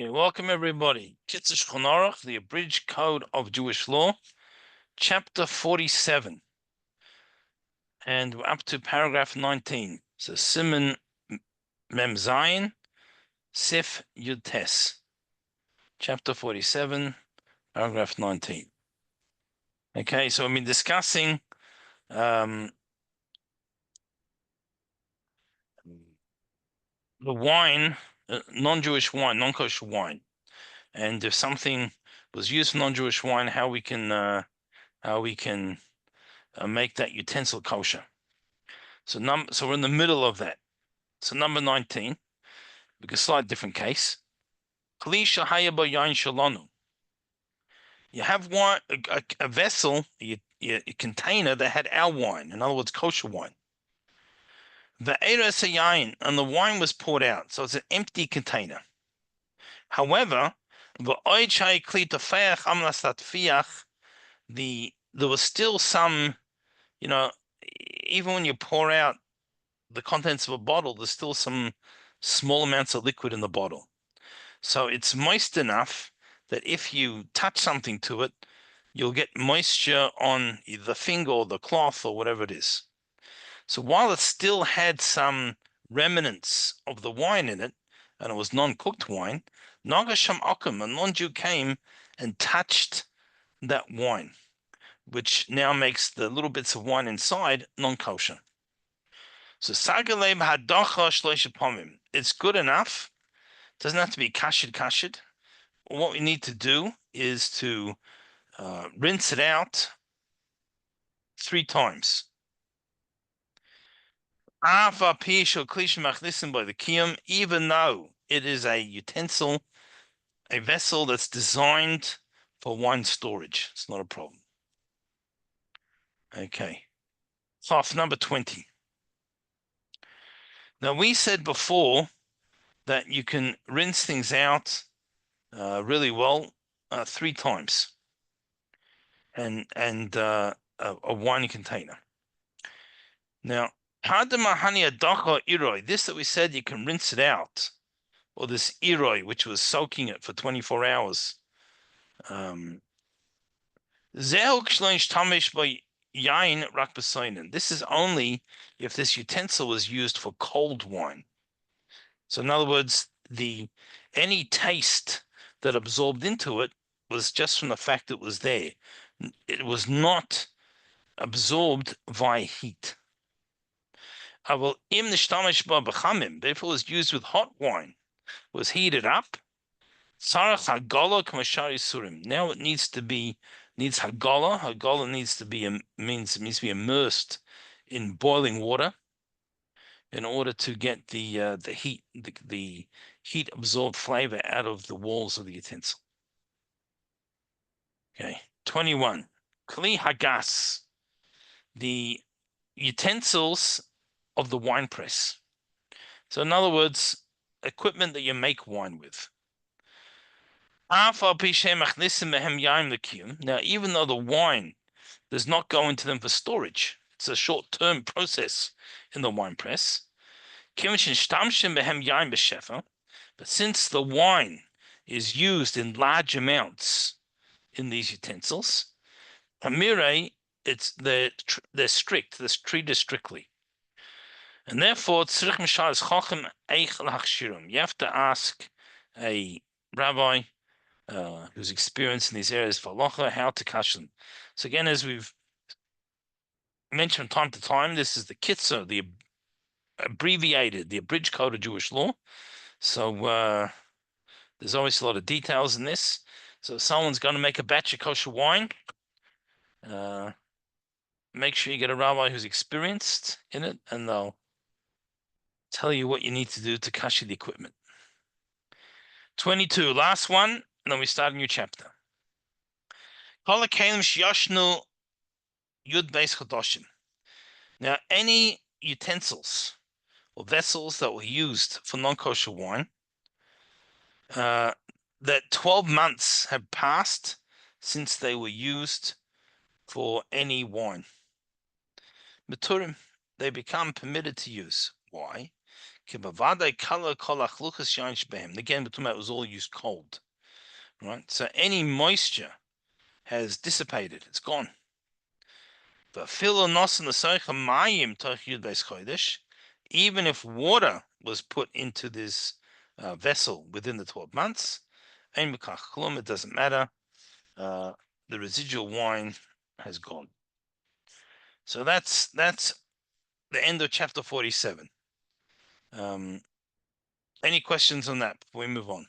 Okay, welcome everybody. Kitzur Shulchan Aruch, the Abridged Code of Jewish Law, Chapter 47. And we're up to paragraph 19. So Siman Mem Zayin, Sif Yud Tes. Chapter 47, paragraph 19. Okay, so we've been discussing the wine, non-Jewish wine, non-kosher wine. And if something was used for non-Jewish wine, how we can make that utensil kosher. So we're in the middle of that. So number 19, we can slide different case. You have one, a vessel, a container that had our wine, in other words, kosher wine. The and the wine was poured out, so it's an empty container. However, there was still some, even when you pour out the contents of a bottle, there's still some small amounts of liquid in the bottle. So it's moist enough that if you touch something to it, you'll get moisture on the finger or the cloth or whatever it is. So while it still had some remnants of the wine in it, and it was non-cooked wine, Nagasham Akum, a non-Jew came and touched that wine, which now makes the little bits of wine inside non-kosher. So Sagaleb Hadacha Shloisha Pomim. It's good enough. It doesn't have to be kashid. What we need to do is to rinse it out 3 times. Even though it is a utensil, a vessel that's designed for wine storage, it's not a problem. Okay. Class number 20. Now we said before that you can rinse things out really well 3 times, and a wine container. Now, this that we said you can rinse it out, or this iroi, which was soaking it for 24 hours. This is only if this utensil was used for cold wine. So in other words, any taste that absorbed into it was just from the fact it was there. It was not absorbed via heat. Therefore, it was used with hot wine, was heated up. Now it needs hagala. Hagala needs to be means to be immersed in boiling water in order to get the heat, the heat absorbed flavor out of the walls of the utensil. Okay, 21. Kli hagas, the utensils of the wine press. So in other words, equipment that you make wine with. Now, even though the wine does not go into them for storage, it's a short-term process in the wine press. But since the wine is used in large amounts in these utensils, they're strict. They're treated strictly. And therefore, you have to ask a rabbi who's experienced in these areas for halacha how to kash them. So again, as we've mentioned from time to time, this is the kitzur, the abbreviated, the abridged code of Jewish law. So there's always a lot of details in this. So if someone's going to make a batch of kosher wine, make sure you get a rabbi who's experienced in it, and they'll tell you what you need to do to kasher the equipment. 22, last one, and then we start a new chapter. Now, any utensils or vessels that were used for non-kosher wine, that 12 months have passed since they were used for any wine. Maturim, they become permitted to use. Why? Again, we're talking about it was all used cold, right? So any moisture has dissipated; it's gone. Even if water was put into this vessel within the 12 months, it doesn't matter. The residual wine has gone. So that's the end of chapter 47. Any questions on that before we move on?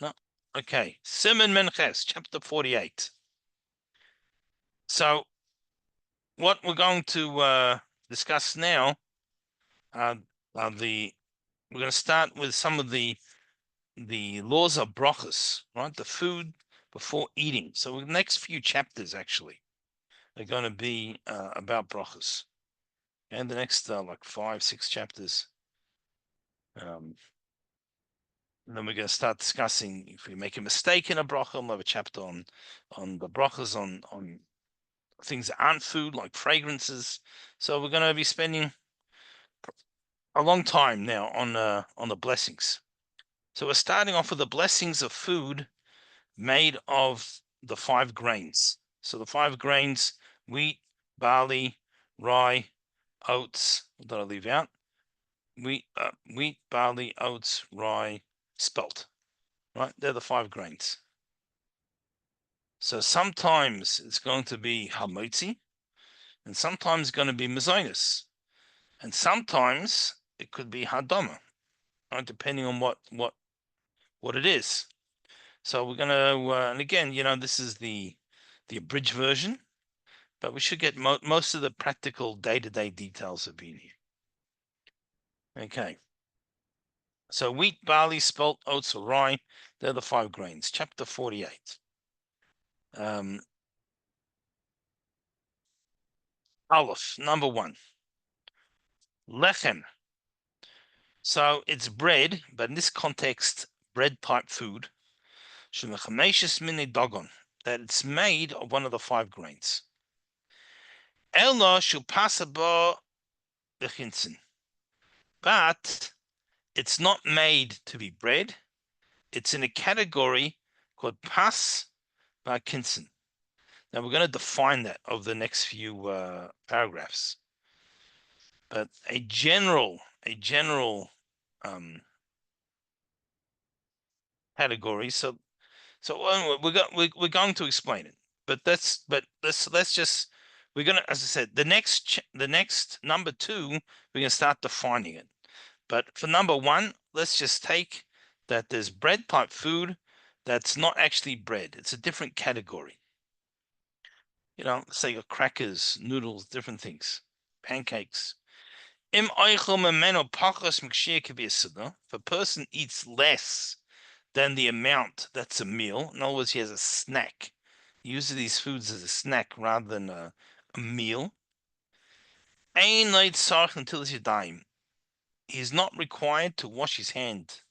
No? Okay. Simon Menches, chapter 48. So what we're going to discuss now are we're going to start with some of the laws of brachas, right? The food before eating. So the next few chapters actually are going to be about brachas, and the next like 5-6 chapters. Then we're going to start discussing if we make a mistake in a bracha. We'll have a chapter on the brachas on things that aren't food, like fragrances. So we're going to be spending a long time now on the blessings. So we're starting off with the blessings of food made of the 5 grains. So the 5 grains: wheat, barley, rye, oats. What did I leave out? Wheat, barley, oats, rye, spelt. Right? They're the 5 grains. So sometimes it's going to be hamotzi, and sometimes it's going to be mazonis, and sometimes it could be hadama, right? Depending on what it is. So we're going to, and again, this is the abridged version, but we should get most of the practical day-to-day details of being here. Okay. So wheat, barley, spelt, oats, or rye, they're the 5 grains. Chapter 48. Aleph, number 1. Lechem. So it's bread, but in this context, bread type food. That it's made of one of the 5 grains. Ella shupasaba bechinsin. But it's not made to be bread. It's in a category called pas ba'kinsin. Now we're going to define that over the next few paragraphs. But a general category. So we're going to explain it. But let's just, we're gonna, as I said, the next number 2, we're gonna start defining it. But for number 1, let's just take that there's bread type food that's not actually bread. It's a different category. Let's say your crackers, noodles, different things, pancakes. If a person eats less than the amount that's a meal, in other words, he has a snack. He uses these foods as a snack rather than a meal. Ein night sarch until his time. He's not required to wash his hand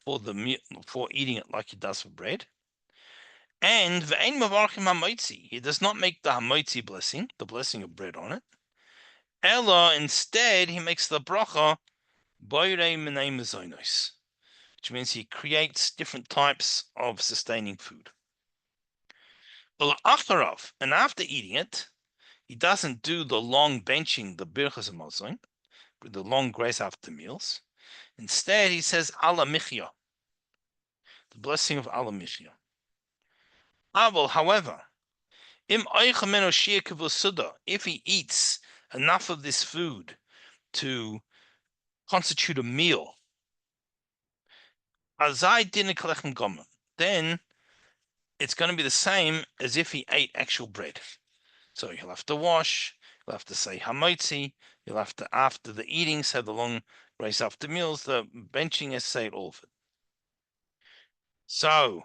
for the meal, for eating it like he does for bread. And ve'ein mavarchim hamoitzi. He does not make the hamoitzi blessing, the blessing of bread on it. Ella, instead, he makes the bracha boirei minei mezonos, which means he creates different types of sustaining food. And after eating it, he doesn't do the long benching, the birchas hamazon, the long grace after meals. Instead, he says ala michya, the blessing of ala michya. However, if he eats enough of this food to constitute a meal, then it's going to be the same as if he ate actual bread. So you'll have to wash, you'll have to say hamotzi, you'll have to, after the eating, say the long grace after meals, the benching, is say all of it. So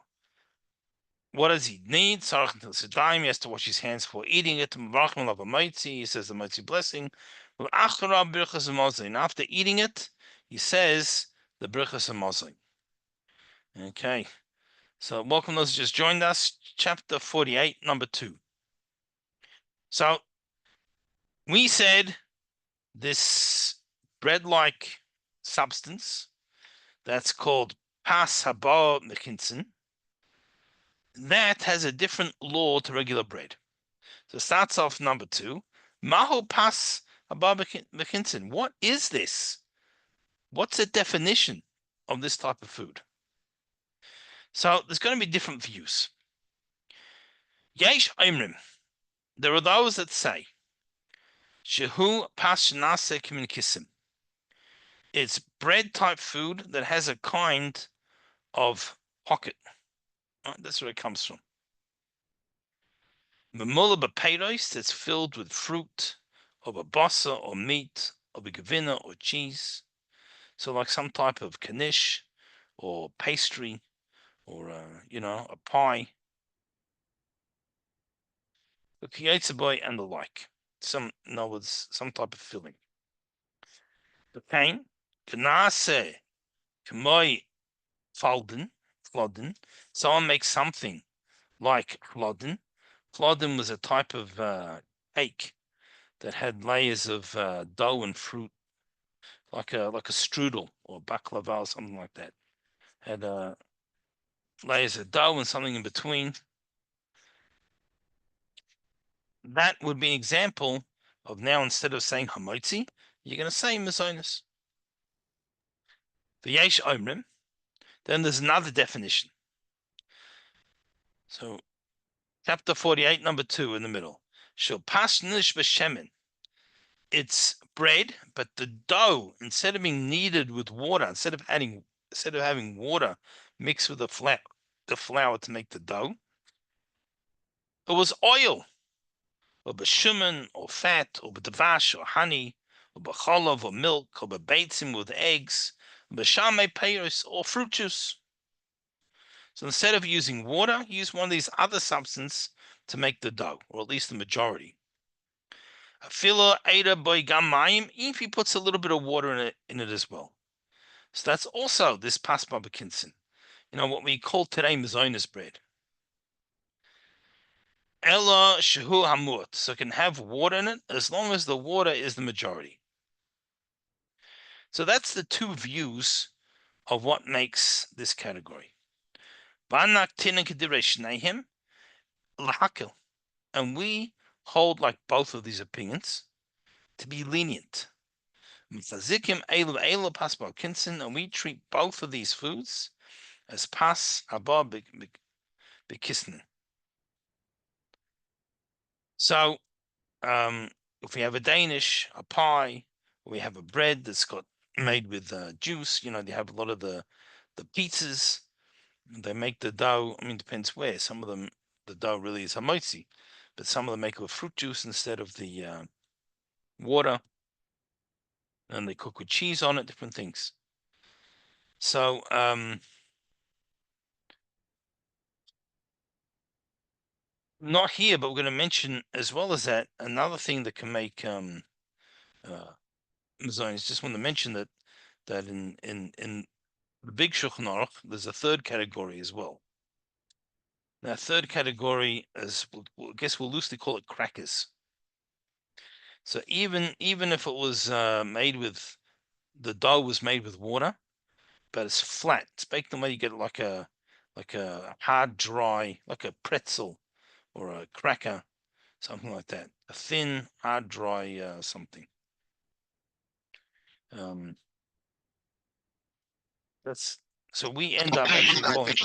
what does he need? He has to wash his hands before eating it. He says the motzi blessing. And after eating it, he says the birchas hamazon. Okay. So welcome those who just joined us. Chapter 48, number 2. So we said this bread-like substance that's called pas haba mechinsin, that has a different law to regular bread. So it starts off number 2. Maho pas haba mechinsin. What is this? What's the definition of this type of food? So there's going to be different views. Yesh Omrim. There are those that say, Shehu pas shenase kisim. It's bread type food that has a kind of pocket. Right, that's where it comes from. Memula b'peiros, that's filled with fruit, or basa, or meat, or begavina, or cheese. So like some type of knish, or pastry, or a pie, the kietzaboy and the like. In other words, some type of filling. The pain, kanase, kamoi flodden. Someone makes something like flodden. Flodden was a type of cake that had layers of dough and fruit, like a strudel or baklava or something like that. Had layers of dough and something in between. That would be an example of now, instead of saying hamotzi, you're going to say mizonos. The yesh omrim. Then there's another definition. So chapter 48, number 2 in the middle. Shel pasnish b'shemen. It's bread, but the dough, instead of being kneaded with water, instead of having water mixed with the flour to make the dough, it was oil, or b'shumen, or fat, or b'davash, or honey, or b'cholov, or milk, or b'beitzim with eggs, or b'shamei peiros, or fruit juice. So instead of using water, use one of these other substances to make the dough, or at least the majority. Afilo Ada boy gamayim, if he puts a little bit of water in it as well. So that's also this pas babakinson. What we call today mizonos bread. Ella shehu hamut, so it can have water in it as long as the water is the majority. So that's the two views of what makes this category. And we hold like both of these opinions to be lenient. And we treat both of these foods as pas haba bekisnin. So if we have a Danish, a pie, we have a bread that's got made with juice, they have a lot of the pizzas. They make the dough. I mean, depends where. Some of them, the dough really is hamotzi, but some of them make it with fruit juice instead of the water, and they cook with cheese on it, different things. So not here, but we're going to mention as well as that another thing that can make mizonos. Just want to mention that in the big Shulchan Aruch, there's a third category as well. Now, third category is, I guess we'll loosely call it crackers. So even if it was made with, the dough was made with water, but it's flat, it's baked the way you get like a hard, dry, like a pretzel or a cracker, something like that. A thin, hard, dry something. So we end up actually following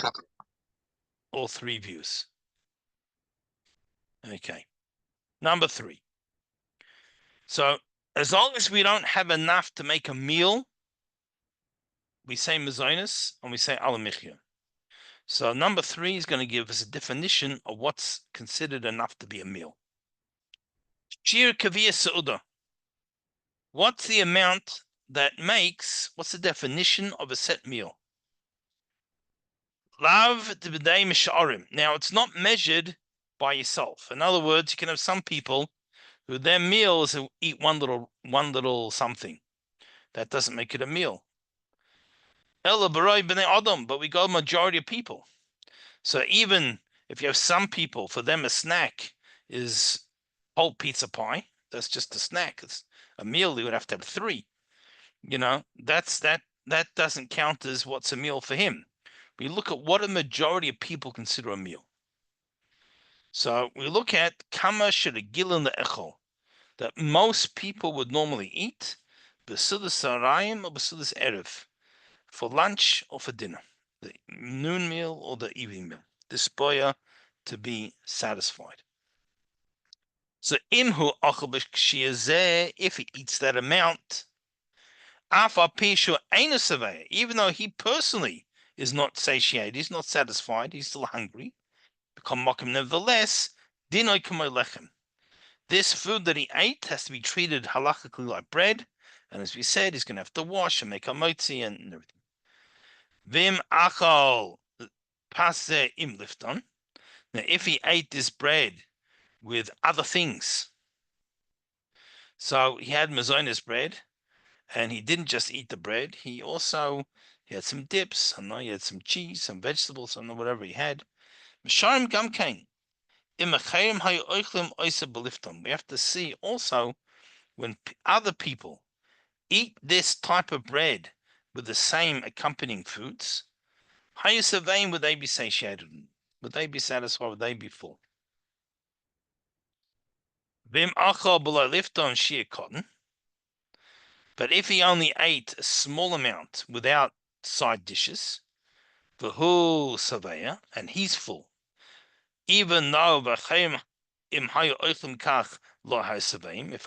all three views. Okay. Number 3. So as long as we don't have enough to make a meal, we say mizonos and we say alamichya. So number 3 is going to give us a definition of what's considered enough to be a meal. Shir kaviyah seuda. What's the amount that makes, what's the definition of a set meal? Lav tibidei misharim. Now it's not measured by yourself. In other words, you can have some people who their meal is to eat one little something. That doesn't make it a meal. Ela b'roi b'nei adam, but we go majority of people. So even if you have some people, for them a snack is whole pizza pie. That's just a snack. It's a meal, he would have to have 3. That doesn't count as what's a meal for him. We look at what a majority of people consider a meal. So we look at kama shiragilin le'echol, that most people would normally eat b'sudas sarayim or b'sudas erev, for lunch or for dinner, the noon meal or the evening meal, this boya to be satisfied. So imhu achal b'shiyazeh, if he eats that amount, even though he personally is not satiated, he's not satisfied, he's still hungry, nevertheless, this food that he ate has to be treated halachically like bread, and as we said, he's going to have to wash and make a motzi and everything. Vim achal paseh im lifton. Now, if he ate this bread with other things, so he had mazonis bread, and he didn't just eat the bread, he had some dips, I know he had some cheese, some vegetables, I don't know, whatever he had. We have to see also when other people eat this type of bread with the same accompanying foods, how you surveying, would they be satiated? Would they be satisfied? Would they be full? Vim achal below lifton shir cotton. But if he only ate a small amount without side dishes, the whole surveyor, and he's full, even though if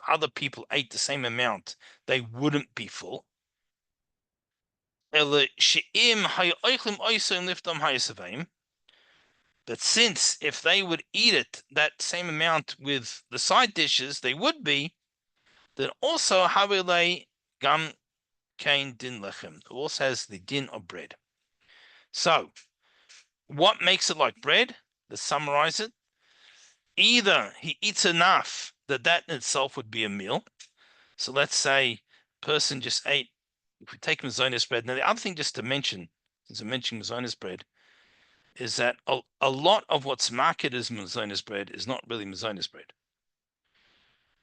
other people ate the same amount, they wouldn't be full. But since if they would eat it that same amount with the side dishes, they would be, then also Havilei Gam Kain Din Lechem, who also has the din of bread. So, what makes it like bread? Let's summarize it. Either he eats enough that in itself would be a meal. So let's say a person just ate, if we take Mazonis bread. Now, the other thing just to mention, since I mentioned Mazonis bread, is that a lot of what's marketed as Mazonis bread is not really Mazonis bread.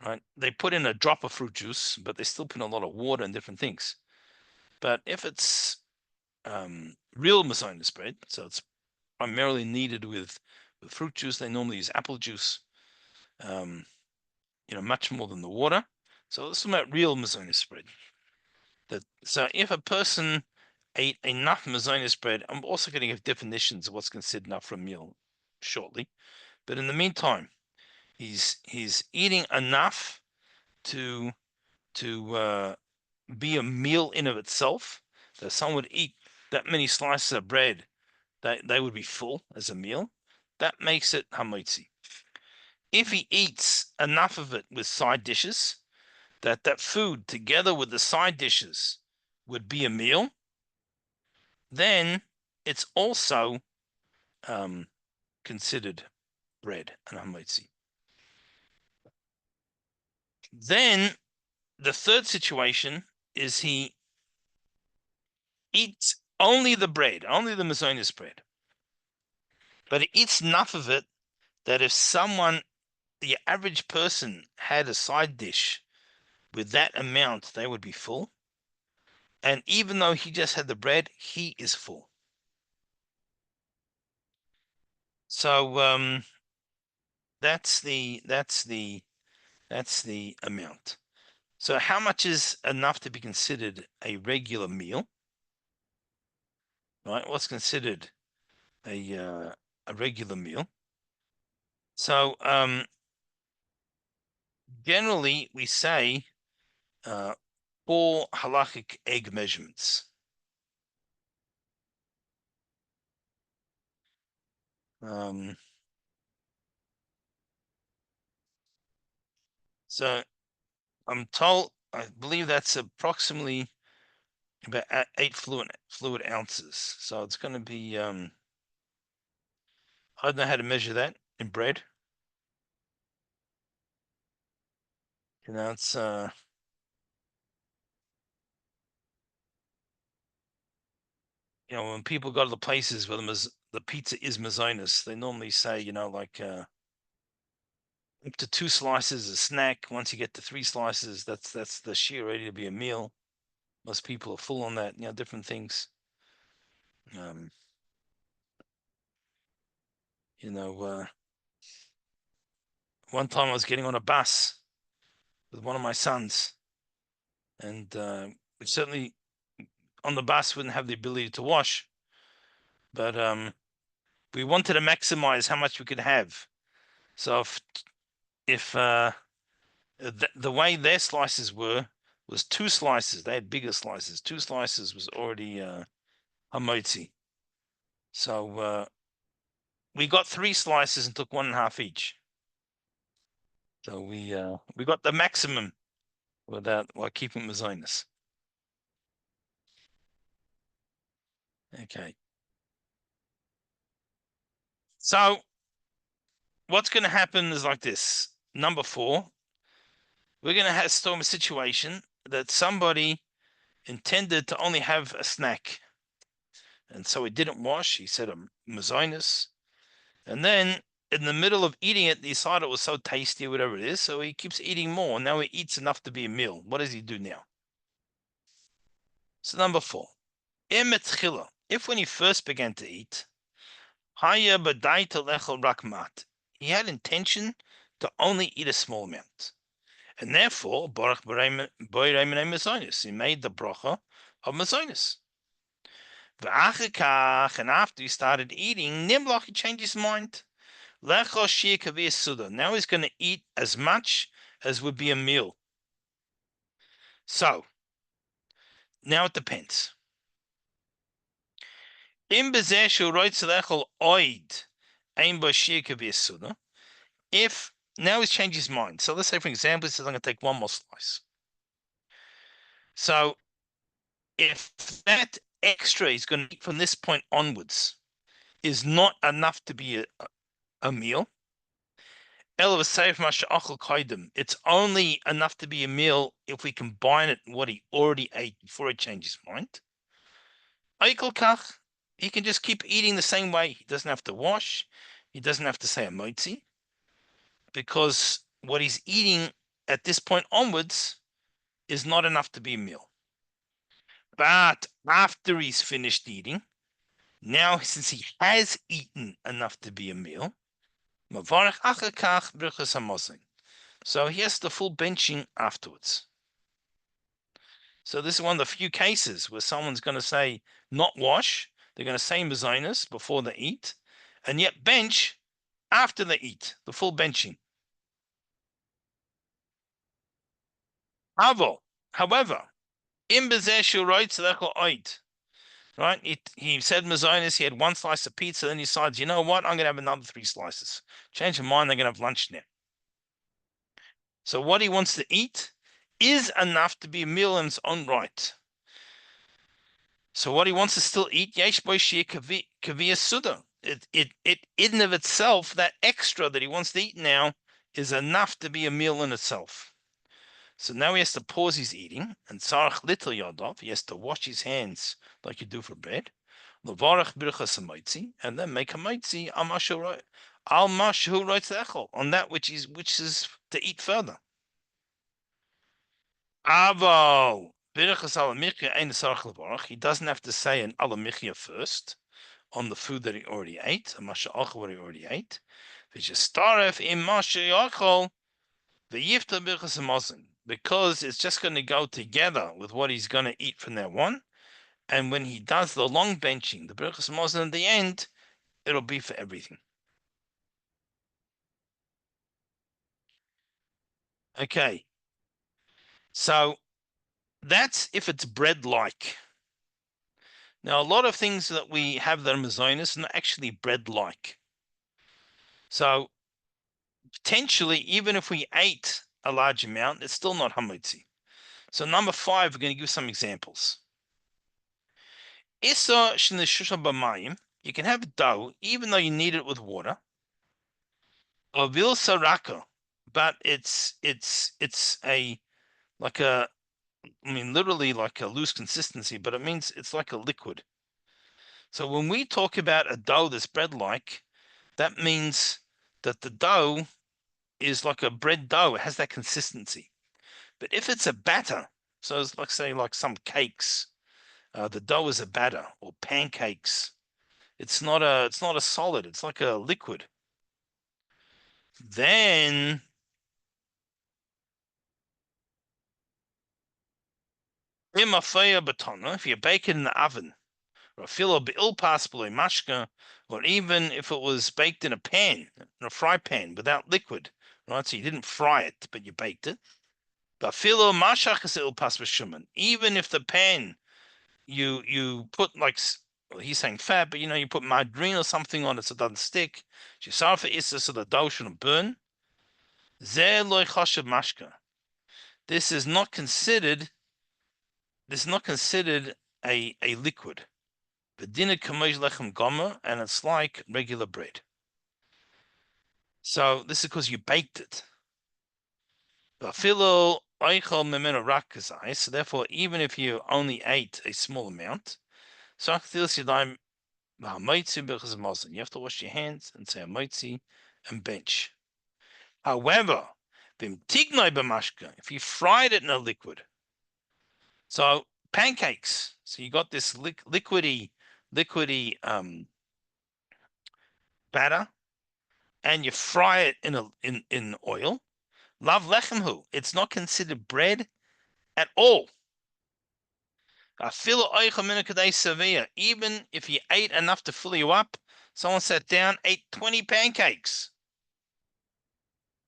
Right? They put in a drop of fruit juice, but they still put in a lot of water and different things. But if it's real Mazonis bread, so it's primarily kneaded with fruit juice, they normally use apple juice, much more than the water. So let's talk about real Mazonis bread. So if a person ate enough Mazonis bread, I'm also going to give definitions of what's considered enough for a meal shortly. But in the meantime, he's eating enough to be a meal in of itself. That someone would eat that many slices of bread, they would be full as a meal. That makes it hamotzi. If he eats enough of it with side dishes, that food together with the side dishes would be a meal, then it's also considered bread and hamotzi. Then the third situation is he eats only the bread, only the mazonis bread, but he eats enough of it that if the average person had a side dish with that amount, they would be full. And even though he just had the bread, he is full. So that's the amount. So how much is enough to be considered a regular meal? Right? What's considered a regular meal? So generally we say 4 halachic egg measurements. So I'm told, I believe that's approximately about 8 fluid ounces. So it's going to be, I don't know how to measure that in bread. It's when people go to the places where the pizza is mazonis, they normally say, like Up to 2 slices a snack. Once you get to 3 slices, that's the shear ready to be a meal. Most people are full on that, different things. Um, you know, one time I was getting on a bus with one of my sons, and we certainly on the bus wouldn't have the ability to wash, but we wanted to maximize how much we could have. So if the way their slices was 2 slices, they had bigger slices. 2 slices was already hamotzi. So we got 3 slices and took 1.5 each. So we got the maximum while keeping mazonis. Okay. So what's going to happen is like this. Number 4, we're going to have storm a situation that somebody intended to only have a snack, and so he didn't wash. He said a mazonis, and then in the middle of eating it, he decided it was so tasty, whatever it is. So he keeps eating more. Now he eats enough to be a meal. What does he do now? So number 4, if when he first began to eat, he had intention to only eat a small amount, and therefore he made the bracha of mazonis. And after he started eating, Nimlach, he changed his mind. Now he's going to eat as much as would be a meal. So now it depends. If now he's changed his mind. So let's say, for example, he says, I'm going to take one more slice. So if that extra he's going to eat from this point onwards is not enough to be a meal, it's only enough to be a meal if we combine it with what he already ate before he changed his mind. He can just keep eating the same way. He doesn't have to wash. He doesn't have to say a motzi, because what he's eating at this point onwards is not enough to be a meal. But after he's finished eating, now since he has eaten enough to be a meal, so he has the full benching afterwards. So this is one of the few cases where someone's going to say not wash. They're going to say mazonos before they eat, and yet bench after they eat, the full benching. However, in bezeshu writes right? He said mazonos, he had 1 slice of pizza, then he decides, you know what, I'm going to have another 3 slices. Change your mind, they're going to have lunch now. So what he wants to eat is enough to be a meal in its own right. So what he wants to still eat, yesh boy shir kaviyah suda. It in and of itself, that extra that he wants to eat now is enough to be a meal in itself. So now he has to pause his eating, and sarach little yodov, he has to wash his hands like you do for bread, levarach birchas hamoitzi, and then make a moitzi al mashu roitzechol, on that which is to eat further. Avo birchas al michya ein sarach levarach. He doesn't have to say an al michya first on the food that he already ate, a masha achol what he already ate. V'shestaref im masha achol v'yifta birchas hamazon, because it's just going to go together with what he's going to eat from that one. And when he does the long benching, the birchas hamazon at the end, it'll be for everything. Okay. So that's if it's bread-like. Now, a lot of things that we have that are mazonos are not actually bread-like. So potentially, even if we ate a large amount, it's still not hamotzi. So number 5, we're going to give some examples. Isa shneshusha b'mayim, you can have dough even though you knead it with water. Or vil saraka, but it's a like a, I mean literally like a loose consistency, but it means it's like a liquid. So when we talk about a dough that's bread-like, that means that the dough is like a bread dough. It has that consistency. But if it's a batter, so it's like, say, like some cakes, the dough is a batter, or pancakes. It's not a solid. It's like a liquid. Then if you bake it in the oven, or filo ill possible mashka, or even if it was baked in a pan, in a fry pan without liquid, right? So you didn't fry it, but you baked it. But filo mashach is ill possible shuman. Even if the pan you put like, well, he's saying fat, but you put margarine or something on it so it doesn't stick. Shisarfa issa so the dough shouldn't burn. Zeh loy chashav mashka. This is not considered. This is not considered a liquid. Bedina kamej lechem gomer, and it's like regular bread. So this is because you baked it. So therefore, even if you only ate a small amount, you have to wash your hands and say a and bench. However, if you fried it in a liquid, so pancakes, so you got this liquidy batter, and you fry it in oil. Lav lechemhu, it's not considered bread at all. Even if you ate enough to fill you up, someone sat down, ate 20 pancakes.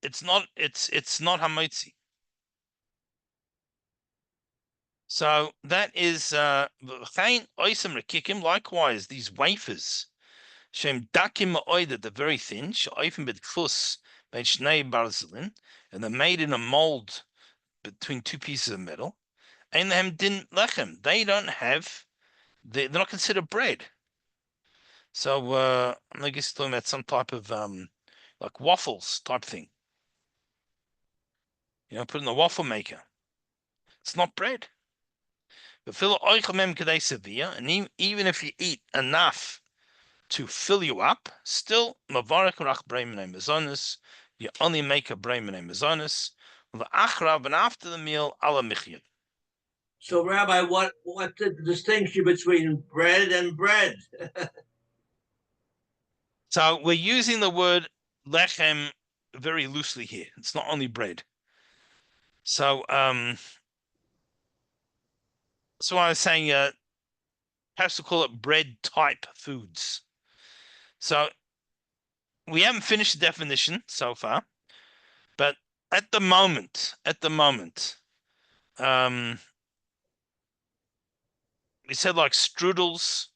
It's not hametzi. So that is likewise, these wafers. Shem dakim ma'oida, they're very thin. She'oifim b'tfus ben shnei barzilin, and they're made in a mold between two pieces of metal. And them din lechem. They're not considered bread. So I guess talking about some type of like waffles type thing. Put in the waffle maker. It's not bread. But and even if you eat enough to fill you up, still mavarek rach breimene mezonis. You only make a breimene mezonis. And after the meal, ala michyot. So, Rabbi, what's the distinction between bread and bread? So we're using the word lechem very loosely here. It's not only bread. So I was saying perhaps to call it bread type foods. So we haven't finished the definition so far, but at the moment, we said like strudels,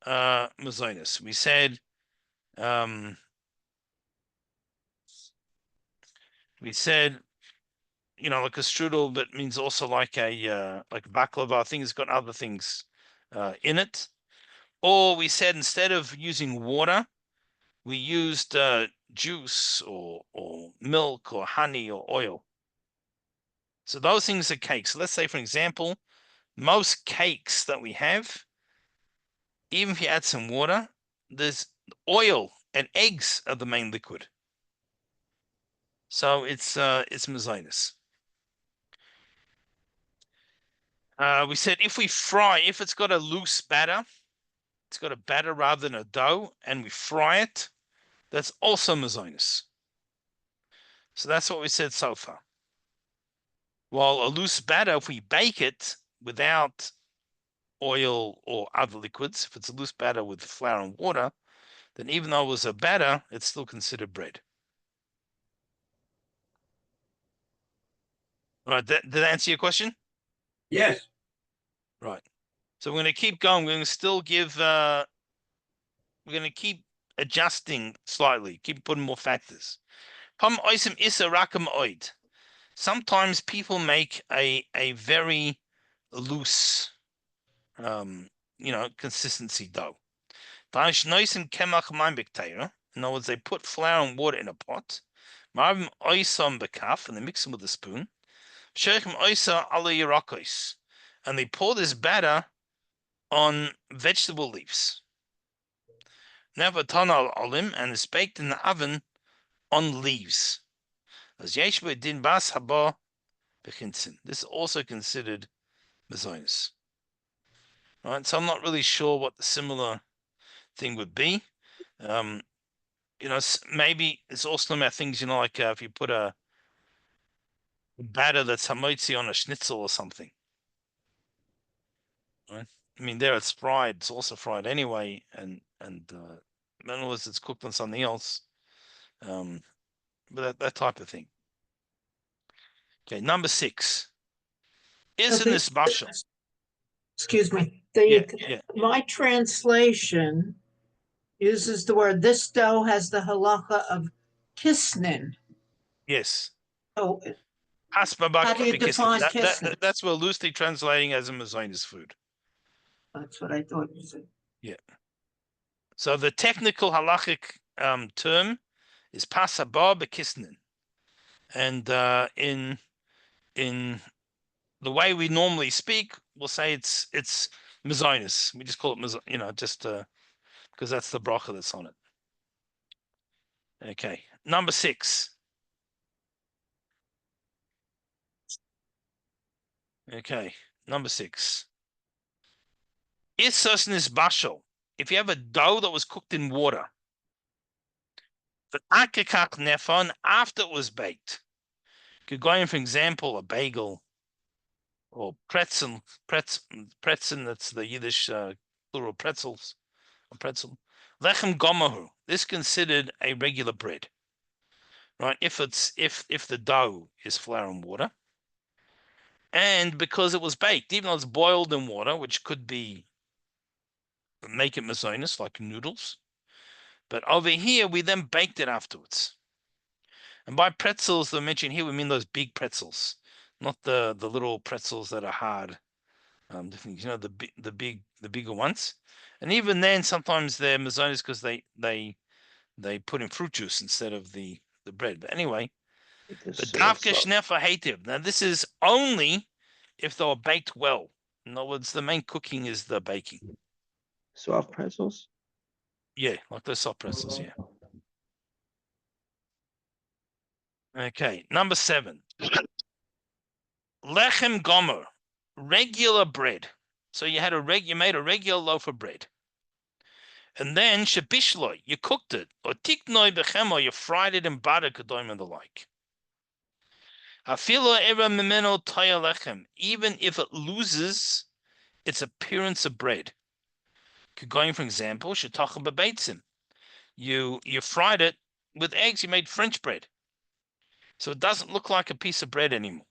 mazonis. We said like a strudel, but means also like a like baklava. I think it's got other things in it. Or we said instead of using water, we used juice or milk or honey or oil. So those things are cakes. So let's say, for example, most cakes that we have, even if you add some water, there's oil and eggs are the main liquid. So it's mazinus. We said if it's got a loose batter, it's got a batter rather than a dough, and we fry it, that's also mazinus. So that's what we said so far. While a loose batter, if we bake it without oil or other liquids, if it's a loose batter with flour and water, then even though it was a batter, it's still considered bread. All right, did that answer your question? Yes. Right. So we're going to keep going. We're going to still we're going to keep adjusting slightly, keep putting more factors. Sometimes people make a very loose, consistency dough. In other words, they put flour and water in a pot, and they mix them with a spoon. And they pour this batter on vegetable leaves. And it's baked in the oven on leaves. As yesh din bas haba bechinsin. This is also considered mezonis. Right, so I'm not really sure what the similar thing would be. Maybe it's also about things, like if you put a batter that's hamotzi on a schnitzel or something. Right? I mean, there it's fried. It's also fried anyway, and in other words, it's cooked on something else. But that type of thing. Okay, number 6. Isn't this bashal? Excuse me. Yeah, yeah, My translation uses the word, this dough has the halacha of kisnin. yes. Oh, Hasbabak how do you bikisnin. define kisnin? That's what loosely translating as a mazonis food. That's what I thought you said. Yeah. So the technical halachic term is pasaba bikisnin, and in the way we normally speak, we'll say it's mazonis. We just call it just because that's the bracha that's on it. Okay, number 6. Okay, number 6. Isosnis bashal. If you have a dough that was cooked in water, the akikach nefon after it was baked, could go in, for example, a bagel or pretzel. That's the Yiddish plural pretzels or pretzel. Lechem gomahu. This is considered a regular bread, right? If the dough is flour and water, and because it was baked, even though it's boiled in water, which could be make it mazonis like noodles, but over here we then baked it afterwards. And by pretzels, they mention here, we mean those big pretzels, not the little pretzels that are hard. The bigger ones. And even then, sometimes they're mazonis because they put in fruit juice instead of the bread. But anyway, the davka shnefa hativ. Now this is only if they were baked well. In other words, the main cooking is the baking. Soft pretzels? Yeah, like those soft pretzels. Yeah. Okay, number 7. Lechem gomer, regular bread. So you made a regular loaf of bread. And then shabishloi, you cooked it, or tiknoi bechemo, you fried it in butter, kadoim and the like. Afilo era mimeno toya lechem, even if it loses its appearance of bread. Going, for example, shetachim bebeitzim. You fried it with eggs. You made French bread, so it doesn't look like a piece of bread anymore.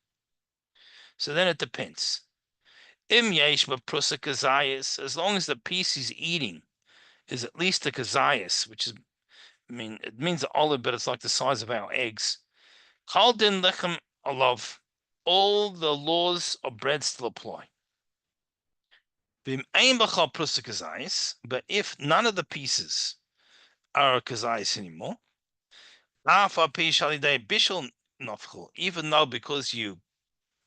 So then it depends. Im yesh b'prusa kazayas, as long as the piece he's eating is at least a kazayas, which is, it means an olive, but it's like the size of our eggs. Chal din lechem alav, all the laws of bread still apply. V'im ein b'chal prusa kazayas, but if none of the pieces are kazayas anymore, even though because you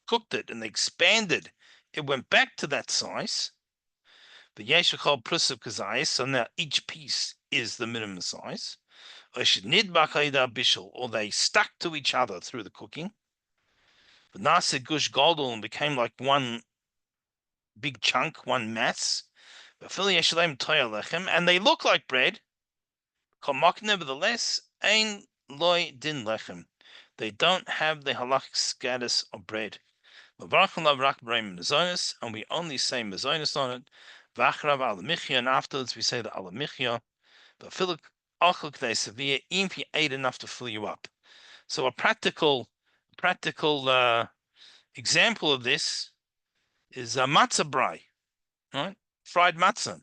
cooked it and expanded, it went back to that size. The yeshachal plus of kazayis, so now each piece is the minimum size. Or they stuck to each other through the cooking. The nase gush goldel and became like one big chunk, one mass. And they look like bread. Nevertheless, ein loy din lechem. They don't have the halachic status of bread. And we only say mazonis on it. And afterwards we say the alamichya. But if you ate enough to fill you up. So a practical example of this is a matzah brai, right? Fried matzah.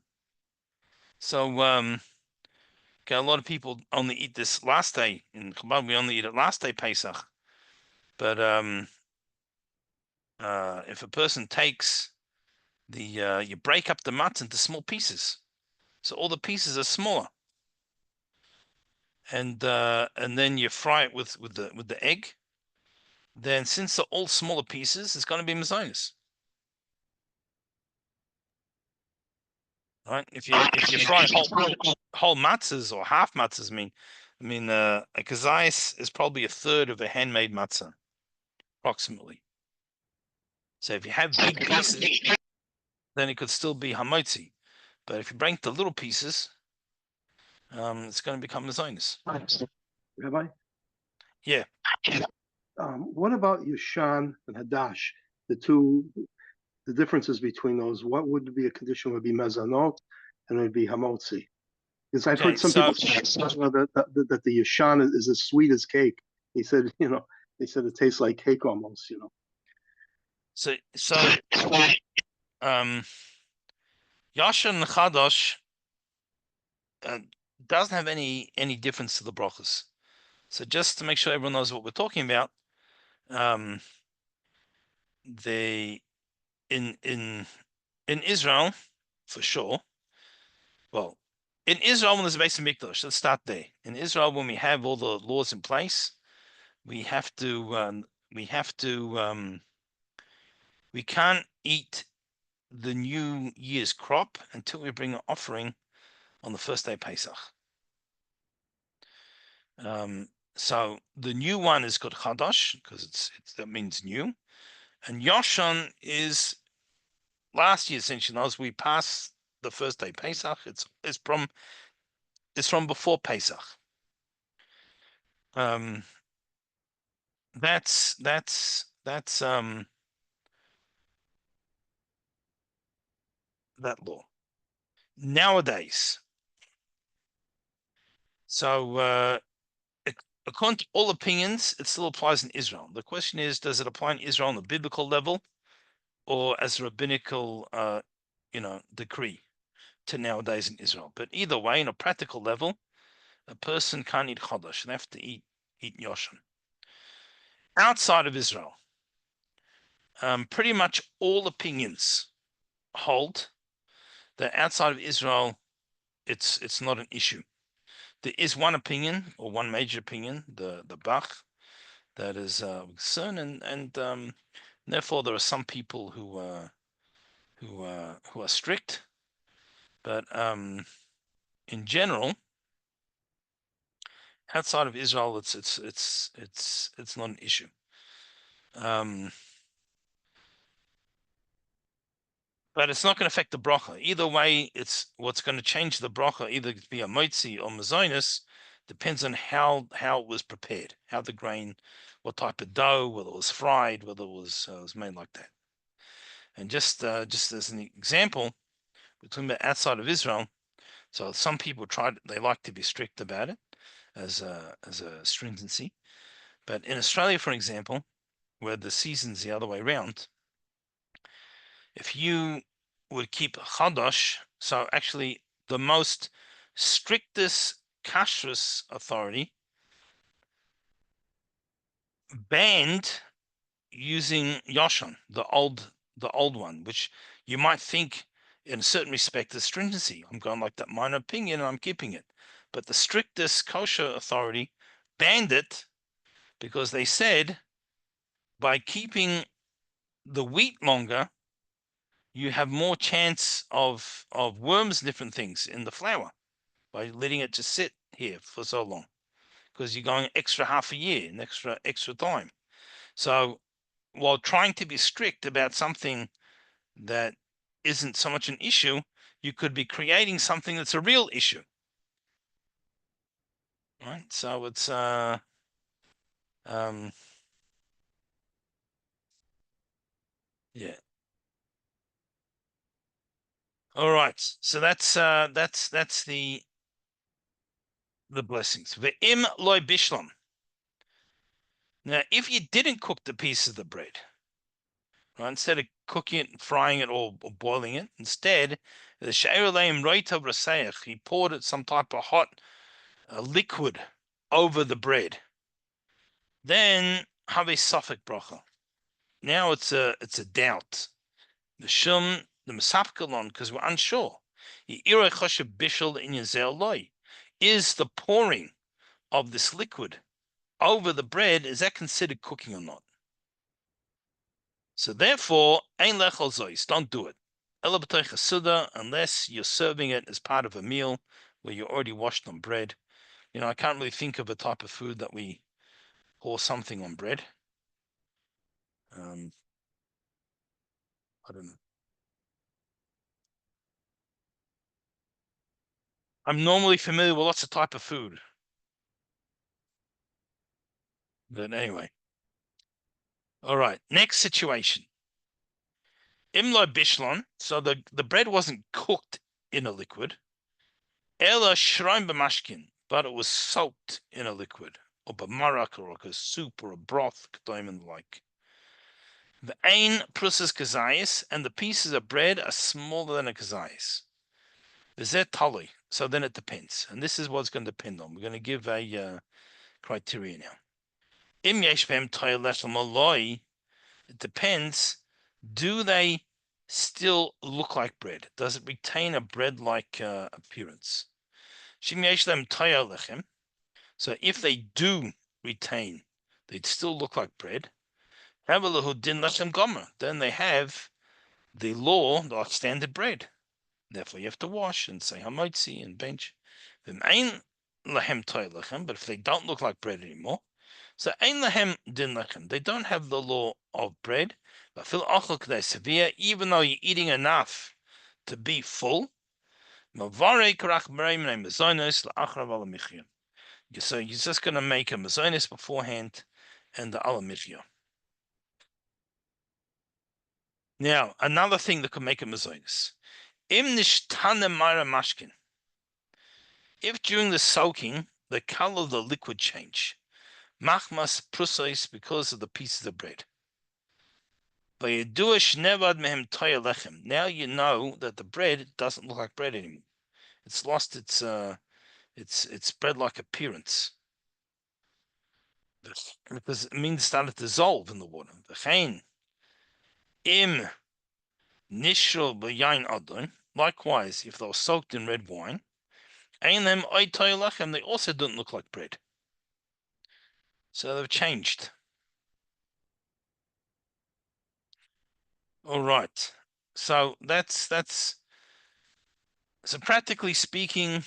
So okay, a lot of people only eat this last day in Chabad. We only eat it last day Pesach. But if a person takes you break up the matzah into small pieces, so all the pieces are smaller, and then you fry it with the egg. Then, since they're all smaller pieces, it's going to be mazonis. Right? If you fry whole matzahs or half matzahs, I mean, a kazais is probably a third of a handmade matzah, approximately. So if you have big pieces, then it could still be hamotzi. But if you break the little pieces, it's going to become a Zionist. Rabbi, Yeah. what about Yushan and Hadash? The differences between those. What would be a condition? Would be mezanot, and it would be hamotzi. Because I've heard some people say that the Yushan is as sweet as cake. He said, they said it tastes like cake almost. So Yashan and Chadash doesn't have any difference to the brachas. So just to make sure everyone knows what we're talking about, they in Israel, for sure. Well, in Israel, when there's a base of Mikdash, let's start there. In Israel, when we have all the laws in place, we can't eat the new year's crop until we bring an offering on the first day of Pesach. So the new one is called Chadash because that means new, and Yoshan is last year essentially. As we pass the first day Pesach, it's from before Pesach. That's that law nowadays. So according to all opinions, it still applies in Israel. The question is, does it apply in Israel on the biblical level or as a rabbinical decree to nowadays in Israel? But either way, on a practical level, a person can't eat chodesh. They have to eat yoshan. Outside of Israel, pretty much all opinions hold that outside of Israel, it's not an issue. There is one opinion or one major opinion, the Bach, that is concerned, and therefore there are some people who are strict, but in general, outside of Israel, it's not an issue. But it's not going to affect the bracha. Either way, it's what's going to change the bracha, either to be a motzi or mazonis, depends on how it was prepared, how the grain, what type of dough, whether it was fried, whether it was made like that. And just as an example, we're talking about outside of Israel. So some people they like to be strict about it as a stringency. But in Australia, for example, where the season's the other way around, if you would keep Chadash, so actually the most strictest kashrus authority banned using Yoshan, the old one, which you might think in a certain respect is stringency. I'm going like that minor opinion and I'm keeping it. But the strictest kosher authority banned it because they said by keeping the wheat longer, you have more chance of worms and different things in the flour by letting it just sit here for so long, because you're going extra half a year, an extra time. So while trying to be strict about something that isn't so much an issue, you could be creating something that's a real issue. Right? So it's yeah. All right. So that's the blessings. Ve'im loy bishlam. Now, if you didn't cook the piece of the bread, right, instead of cooking it, frying it, or boiling it, instead, the she'eraleim roitav raseach, he poured it some type of hot liquid over the bread. Then have a suffix bracha. Now it's a doubt. The shum, the mesapkalon, because we're unsure. Is the pouring of this liquid over the bread, is that considered cooking or not? So therefore, ein lechol zois, don't do it. Unless you're serving it as part of a meal where you already washed on bread. I can't really think of a type of food that we pour something on bread. I don't know. I'm normally familiar with lots of type of food. But anyway. All right. Next situation. Imlo bishlon. So the bread wasn't cooked in a liquid. Ela shrein b'mashkin, but it was soaked in a liquid, or b'marak, or a soup, or a broth, and like. The ein prusas kazayis, and the pieces of bread are smaller than a kazayis. V'zeh tali. So then it depends, and this is what's going to depend on. We're going to give a criteria now. Im yesh behem toil lechem aloi. It depends. Do they still look like bread? Does it retain a bread-like appearance? Shim yesh them toil lechem. So if they do retain, they'd still look like bread. Then they have the law, the standard bread. Therefore, you have to wash and say hamotzi and bench. But if they don't look like bread anymore, so ein lahem din lechem, they don't have the law of bread. But fil achal k'day severe, even though you're eating enough to be full. So you're just going to make a mazonis beforehand and the alamichya. Now, another thing that could make a mazonis. If during the soaking, the color of the liquid change, machmas prusais, because of the pieces of bread. Now you know that the bread doesn't look like bread anymore. It's lost its bread-like appearance. Because it means it started to dissolve in the water. Im nishro b'yain adon. Likewise, if they were soaked in red wine, they also don't look like bread. So they've changed. All right. So that's so practically speaking,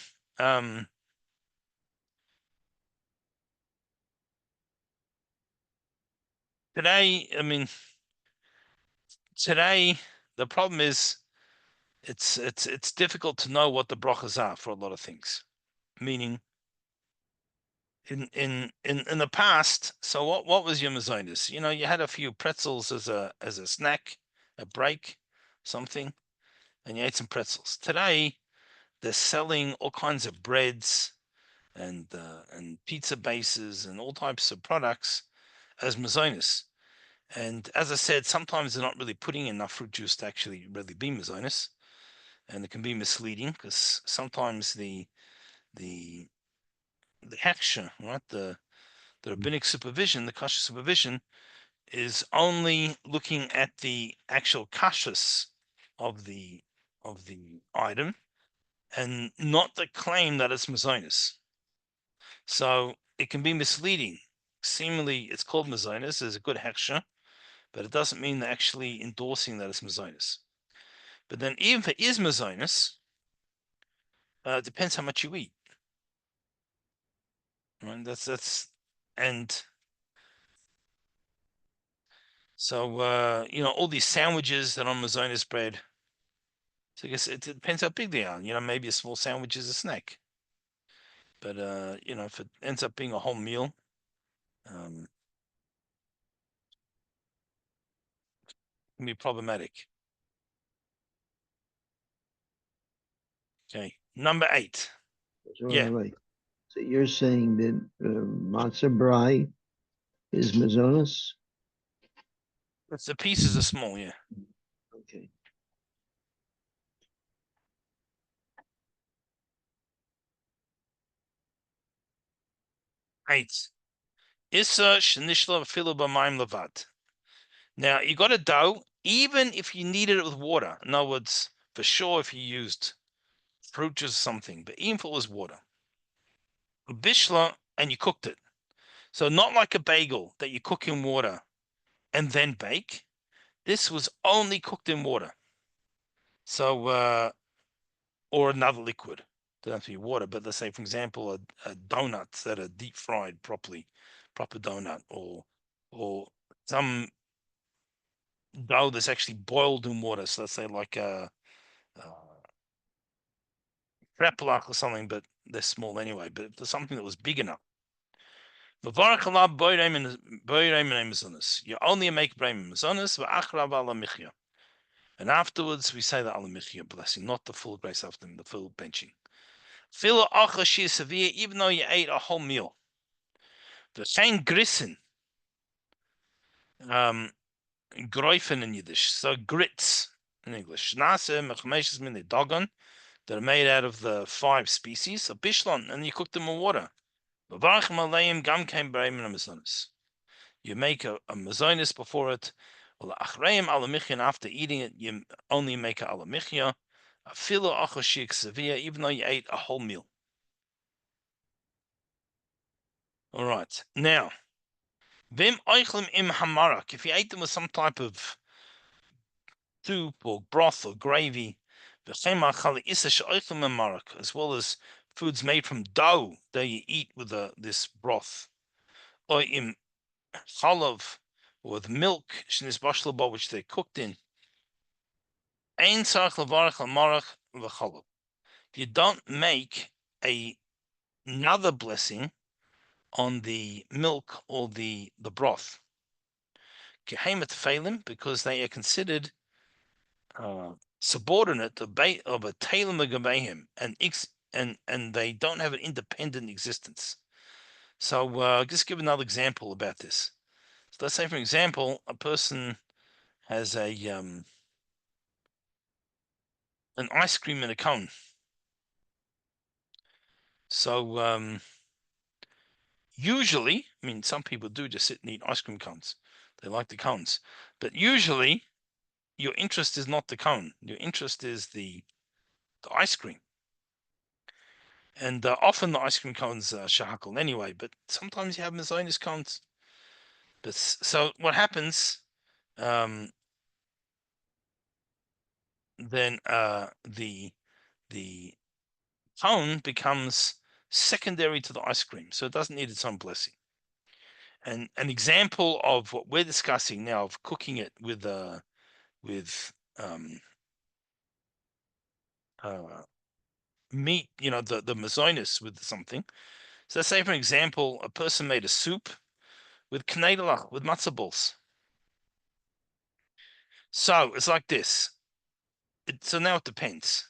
today the problem is it's difficult to know what the brachas are for a lot of things. Meaning, in the past, so what was your mazonis? You had a few pretzels as a snack, a break, something, and you ate some pretzels. Today, they're selling all kinds of breads and pizza bases and all types of products as mazonis. And as I said, sometimes they're not really putting enough fruit juice to actually really be mazonis, and it can be misleading because sometimes the heksha, right, the rabbinic supervision, the kashrus supervision, is only looking at the actual kashrus of the item, and not the claim that it's mazonis. So it can be misleading. Seemingly, it's called mazonis. There's a good heksha, but it doesn't mean they're actually endorsing that it's mazonis. But then, even if it is mazonis, it depends how much you eat. Right? And so all these sandwiches that are on mazonis bread. So I guess it depends how big they are. Maybe a small sandwich is a snack. But if it ends up being a whole meal, it can be problematic. Okay, number 8. Yeah. Wait. So you're saying that matzah brai is mazonos? The pieces are small, yeah. Okay. Eight. Issa shenishla filu b'mayim levad. Now you got a dough, even if you kneaded it with water. In other words, for sure, if you used fruit juice or something, but even if it was water, bishla, and you cooked it. So not like a bagel that you cook in water and then bake. This was only cooked in water. So or another liquid. Don't have to be water, but let's say, for example, a donuts that are deep fried properly, proper donut, or some dough that's actually boiled in water. So let's say like a kreplach or something, but they're small anyway. But if there's something that was big enough. You only make brayim mazonos, and afterwards we say the alamichya blessing, not the full grace after the full benching. Even though you ate a whole meal. The same grissen, groifen in Yiddish, so grits in English. Nase mechmeshes min the dogon that are made out of the 5 species of bishlon, and you cook them in water. You make a mazonis before it. After eating it, you only make a alamichya. Even though you ate a whole meal. All right. Now, if you ate them with some type of soup or broth or gravy, as well as foods made from dough that you eat with this broth, or in chalav, or with milk, which they're cooked in. You don't make another blessing on the milk or the broth. Because they are considered subordinate of a tailum agabeim, and they don't have an independent existence. So just give another example about this. So let's say, for example, a person has an ice cream in a cone. So usually, I mean, some people do just sit and eat ice cream cones. They like the cones, but usually your interest is not the cone. Your interest is the ice cream. And often the ice cream cones are shahakal anyway, but sometimes you have mazonis cones. But so what happens, then the cone becomes secondary to the ice cream, so it doesn't need its own blessing. And an example of what we're discussing now, of cooking it with meat, the mazonis with something. So let's say, for example, a person made a soup with knedlach, with matzah balls. So it's like this. So now it depends.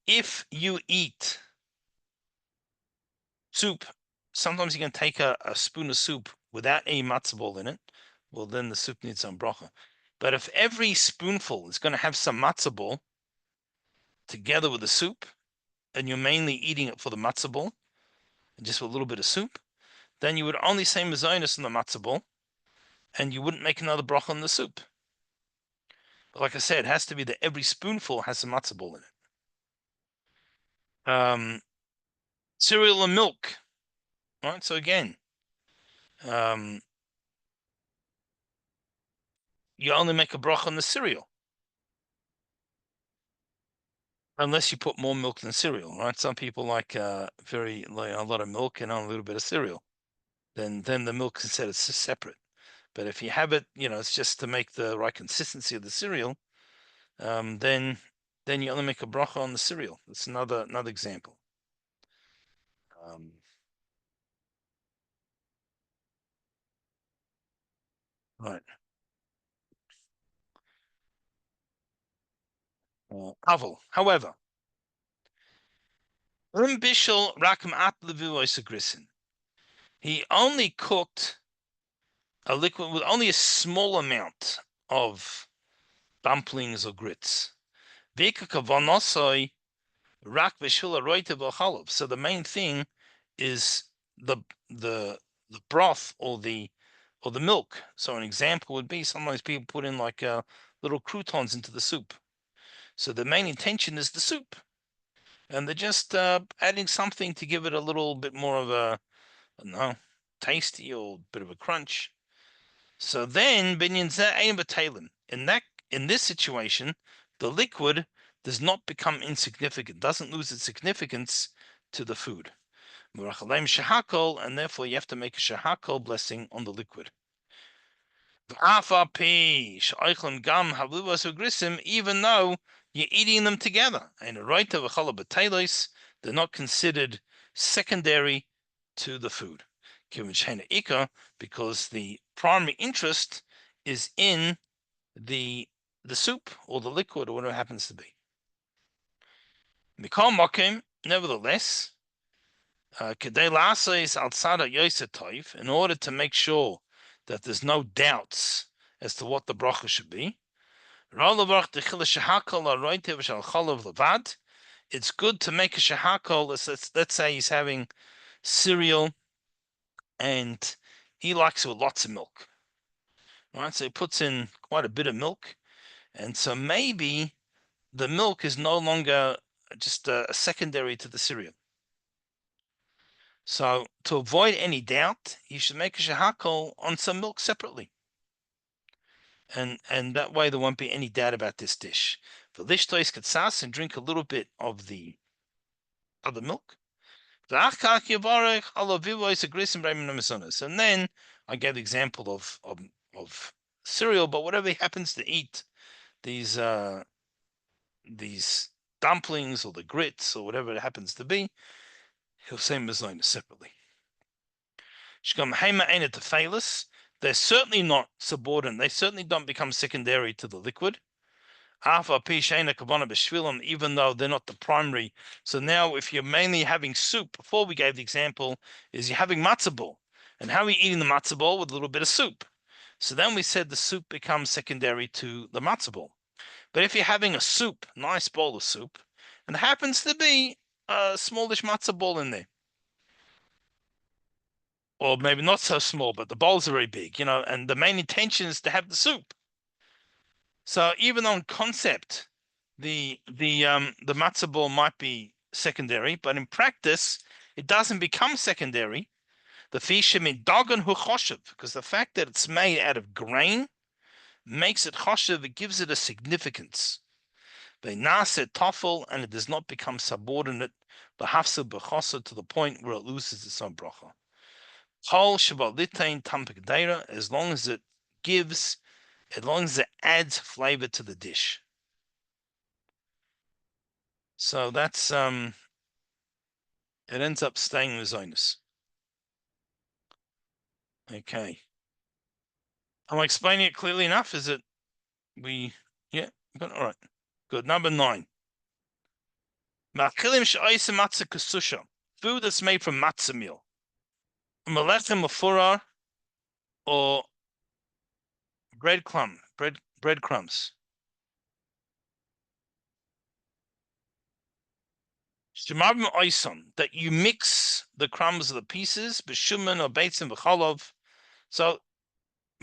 If you eat soup, sometimes you can take a spoon of soup without any matzah ball in it. Well, then the soup needs some bracha. But if every spoonful is going to have some matzah ball together with the soup, and you're mainly eating it for the matzah ball, and just with a little bit of soup, then you would only say mazonos on the matzah ball, and you wouldn't make another bracha on the soup. But like I said, it has to be that every spoonful has some matzah ball in it. Cereal and milk, right? So again, you only make a bracha on the cereal, unless you put more milk than cereal, right? Some people like a lot of milk and only a little bit of cereal. Then the milk is considered separate. But if you have it, it's just to make the right consistency of the cereal. Then you only make a bracha on the cereal. That's another example. Right. Aval. However, he only cooked a liquid with only a small amount of dumplings or grits. So the main thing is the broth or the milk. So an example would be, sometimes people put in like little croutons into the soup. So the main intention is the soup, and they're just adding something to give it a little bit more of a, I don't know, tasty or bit of a crunch. So then binyan zeh ein b'teilim. In this situation, the liquid does not become insignificant, doesn't lose its significance to the food. And therefore you have to make a shahakol blessing on the liquid. Even though you're eating them together, and they're not considered secondary to the food, because the primary interest is in the soup or the liquid or whatever it happens to be. Nevertheless, in order to make sure that there's no doubts as to what the bracha should be, it's good to make a shahakol. Let's say he's having cereal and he likes it with lots of milk. Right? So he puts in quite a bit of milk. And so maybe the milk is no longer just a secondary to the cereal. So to avoid any doubt, you should make a shahakol on some milk separately. And that way there won't be any doubt about this dish. For lishtois katsas, and drink a little bit of the other milk. And then I gave the example of cereal, but whatever he happens to eat, these dumplings or the grits or whatever it happens to be, he'll say mezonah separately. They're certainly not subordinate. They certainly don't become secondary to the liquid. Even though they're not the primary. So now if you're mainly having soup, before we gave the example, is you're having matzah ball. And how are you eating the matzah ball? With a little bit of soup. So then we said the soup becomes secondary to the matzah ball. But if you're having a soup, nice bowl of soup, and there happens to be a smallish matzah ball in there, or maybe not so small, but the bowls are very big, and the main intention is to have the soup. So even on concept, the matzah ball might be secondary, but in practice, it doesn't become secondary. The fishim in dogon hu choshev, because the fact that it's made out of grain makes it choshev. It gives it a significance. They nase toffel, and it does not become subordinate. The hafsa b'chosa to the point where it loses its own bracha. Chol shabbat litain tampik deira, as long as it adds flavor to the dish. So that's it ends up staying with zonus. Okay. Am I explaining it clearly enough? Is it yeah, all right. Good. Number 9. Machilim she'oisem matzah kasusha. Food that's made from matzah meal. Melechem mafurar, or breadcrumbs. Shemabim oison, that you mix the crumbs of the pieces, b'shuman or beitzim v'cholov. So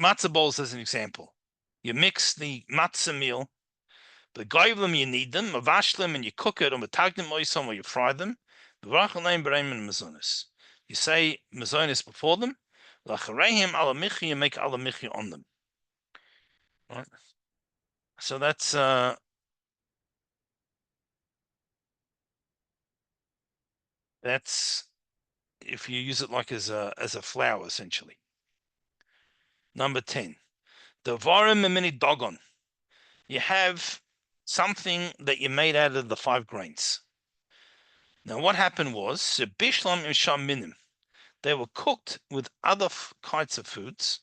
matzah bowls as an example. You mix the matzah meal, the goyvlim, you knead them, avashlim, and you cook it, or matagdim oison, or you fry them. You say mazonis before them, lachareihim alamichi, you make alamichi on them. Right? So that's if you use it like as a flour, essentially. Number 10. The varim mini dogon. You have something that you made out of the 5 grains. Now what happened was, bishlam imsham minim. They were cooked with other kinds of foods,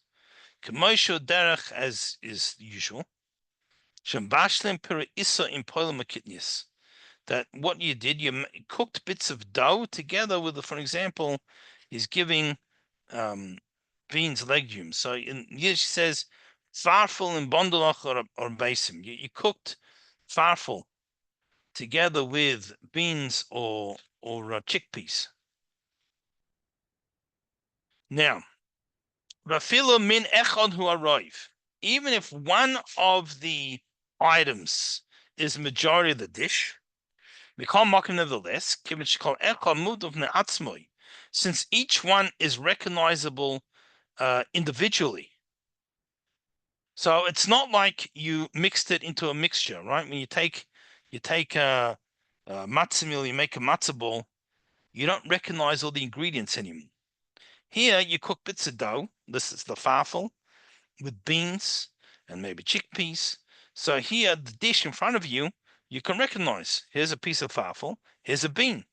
k'mosho derech, as is usual. Shembashlim pira isa in poilam akitnius. That what you did, you cooked bits of dough together with, for example, is giving beans, legumes. So in Yiddish says, farfel and bondolach or basim. You cooked farfel together with beans or chickpeas. Now, rafilo min echad hu arrive. Even if one of the items is majority of the dish, nevertheless, since each one is recognizable individually. So it's not like you mixed it into a mixture, right? When you take You take a matzah meal, you make a matzah ball, you don't recognize all the ingredients anymore. Here, you cook bits of dough. This is the farfel with beans and maybe chickpeas. So here, the dish in front of you, you can recognize. Here's a piece of farfel. Here's a bean.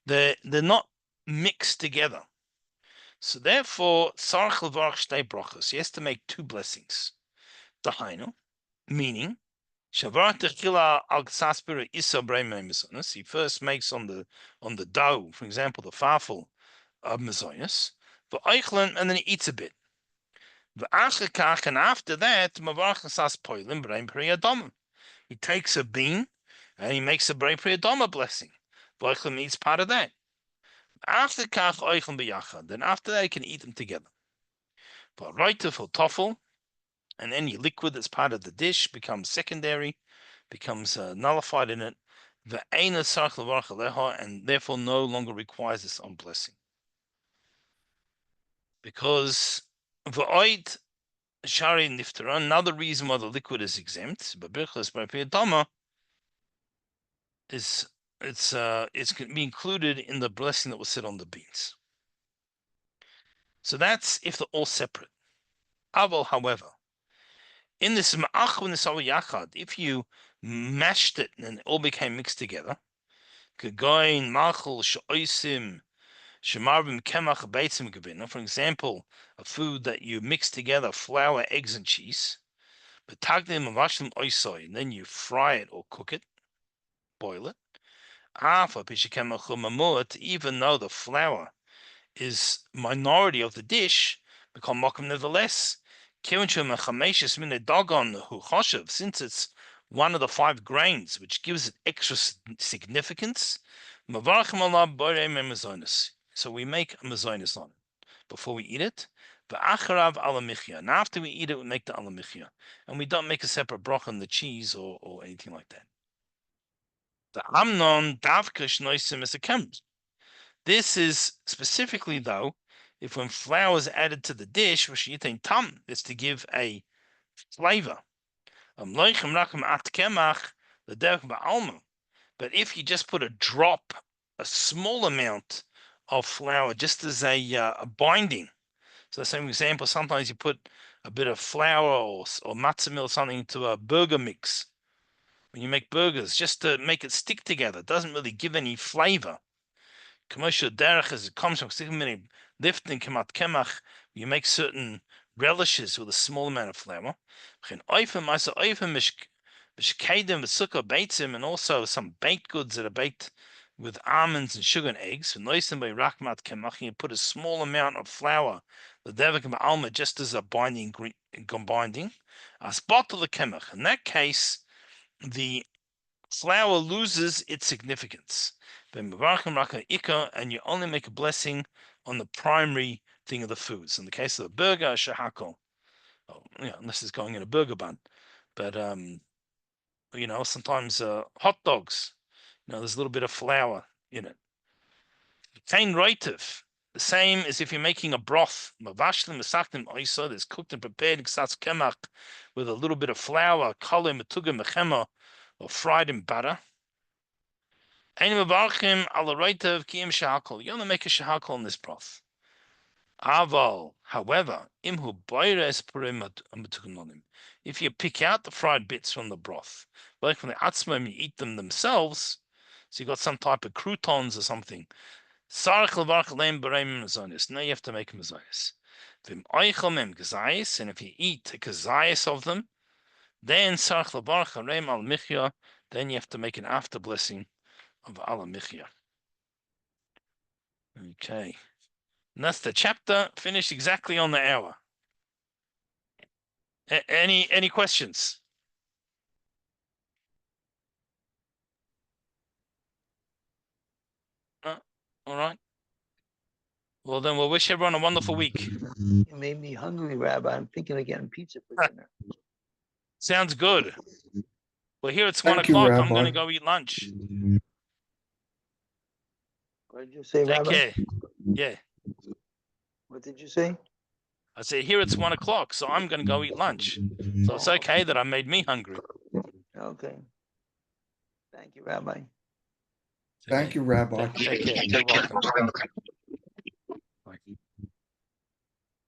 They're not mixed together. So therefore, tzarich levarach shtei brachos. He has to make 2 blessings. Dahainu, meaning, shavar techila al gsaspira isa brei mezonos. He first makes on the dough, for example, the farfel of mezonos, v'oichlen, and then he eats a bit. V'achekach, and after that, mavarach sas poilim brei priyadom. He takes a bean and he makes a brei priyadoma blessing. V'oichlen eats part of that. After kach oichlen b'yachad, then after that, he can eat them together. But reiter for toffel, and any liquid that's part of the dish becomes secondary, becomes nullified in it, and therefore no longer requires this on blessing. Because v'oid shari niftara, another reason why the liquid is exempt, but birchas b'piyadama is it's going to be included in the blessing that was said on the beans. So that's if they're all separate. Aval, however, in this ma'ach when yachad, if you mashed it and it all became mixed together, kegoin machol she'oisim shemarvim kemach beitzim gevina. For example, a food that you mix together, flour, eggs, and cheese, betagdim avashlim oisoi, and then you fry it or cook it, boil it. Afa pishikemach mamut, even though the flour is minority of the dish, become mokum nevertheless. Since it's one of the 5 grains, which gives it extra significance, so we make a mezonos on it before we eat it. And after we eat it, we make the alamichya. And we don't make a separate broch on the cheese or anything like that. The amnon davka shnoisim is a kems. This is specifically, though, if when flour is added to the dish, it's to give a flavor. But if you just put a small amount of flour, just as a binding. So, same example, sometimes you put a bit of flour or matzah meal or something into a burger mix. When you make burgers, just to make it stick together, it doesn't really give any flavor. Commercial derech is comes from lifting kemat kemach. You make certain relishes with a small amount of flour. And also some baked goods that are baked with almonds and sugar and eggs. And you put a small amount of flour, the devik alma, just as a binding. As bottle the kemach. In that case, the flour loses its significance. And you only make a blessing on the primary thing of the foods. In the case of the burger, shahakol. Unless it's going in a burger bun. But sometimes hot dogs, there's a little bit of flour in it. Tain roitiv, the same as if you're making a broth. There's cooked and prepared kemach with a little bit of flour, color, metugah, mechema, or fried in butter. You only make a shahakol in this broth. Aval, however, if you pick out the fried bits from the broth, like from the atzmim, you eat them themselves, so you got some type of croutons or something. Now you have to make a mezonos. And if you eat a kazayas of them, then you have to make an after blessing of alamichya. Okay. And that's the chapter, finished exactly on the hour. Any questions? All right. Well, then we'll wish everyone a wonderful week. You made me hungry, Rabbi. I'm thinking of getting pizza for dinner. Sounds good. Well, here it's Thank you, 1:00. Rabbi. I'm going to go eat lunch. What did you say, Take Rabbi? care. Yeah. What did you say? I said, here it's 1:00, so I'm going to go eat lunch. So it's okay that I made me hungry. Okay. Thank you, Rabbi. Thank you, Rabbi. Take care. You're welcome.